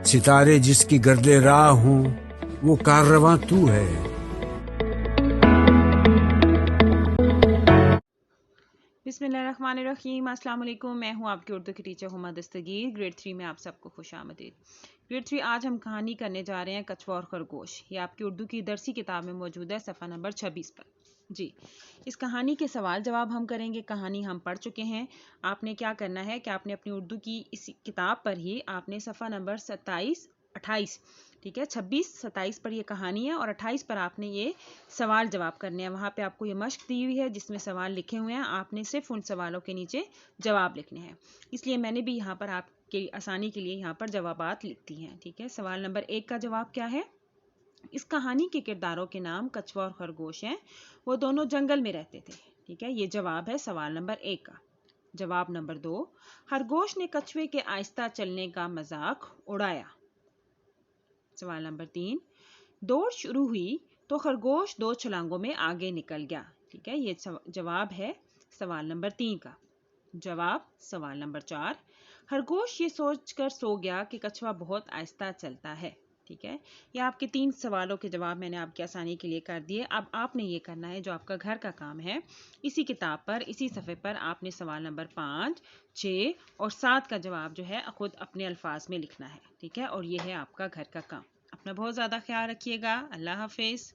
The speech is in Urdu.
ستارے جس کی گرد راہ ہوں وہ کاررواں تو ہے. بسم اللہ الرحمن الرحیم. السلام علیکم. میں ہوں آپ کی اردو کی ٹیچر ہما دستگیر. گریڈ 3 میں آپ سب کو خوش آمدید. گریڈ 3 آج ہم کہانی کرنے جا رہے ہیں کچھوا اور خرگوش. یہ آپ کی اردو کی درسی کتاب میں موجود ہے صفحہ نمبر 26 پر. جی، اس کہانی کے سوال جواب ہم کریں گے. کہانی ہم پڑھ چکے ہیں. آپ نے کیا کرنا ہے کہ آپ نے اپنی اردو کی اس کتاب پر ہی آپ نے صفحہ نمبر 28 ٹھیک ہے، 26-27 پر یہ کہانی ہے اور 28 پر آپ نے یہ سوال جواب کرنے ہیں. وہاں پہ آپ کو یہ مشق دی ہوئی ہے جس میں سوال لکھے ہوئے ہیں. آپ نے صرف ان سوالوں کے نیچے جواب لکھنے ہیں. اس لیے میں نے بھی یہاں پر آپ کی آسانی کے لیے یہاں پر جوابات لکھتی ہیں. ٹھیک ہے، سوال نمبر 1 کا جواب کیا ہے؟ اس کہانی کے کرداروں کے نام کچھوا اور خرگوش ہیں. وہ دونوں جنگل میں رہتے تھے. ٹھیک ہے، یہ جواب ہے سوال نمبر 1 کا. جواب نمبر 2، خرگوش نے کچھوے کے آہستہ چلنے کا مذاق اڑایا. سوال نمبر 3، دوڑ شروع ہوئی تو خرگوش 2 چھلانگوں میں آگے نکل گیا. ٹھیک ہے، یہ جواب ہے سوال نمبر 3 کا. جواب سوال نمبر 4، خرگوش یہ سوچ کر سو گیا کہ کچھوا بہت آہستہ چلتا ہے. ٹھیک ہے، یہ آپ کے 3 سوالوں کے جواب میں نے آپ کی آسانی کے لیے کر دیے. اب آپ نے یہ کرنا ہے جو آپ کا گھر کا کام ہے. اسی کتاب پر اسی صفحے پر آپ نے سوال نمبر 5، 6 اور 7 کا جواب جو ہے خود اپنے الفاظ میں لکھنا ہے. ٹھیک ہے، اور یہ ہے آپ کا گھر کا کام. اپنا بہت زیادہ خیال رکھیے گا. اللہ حافظ.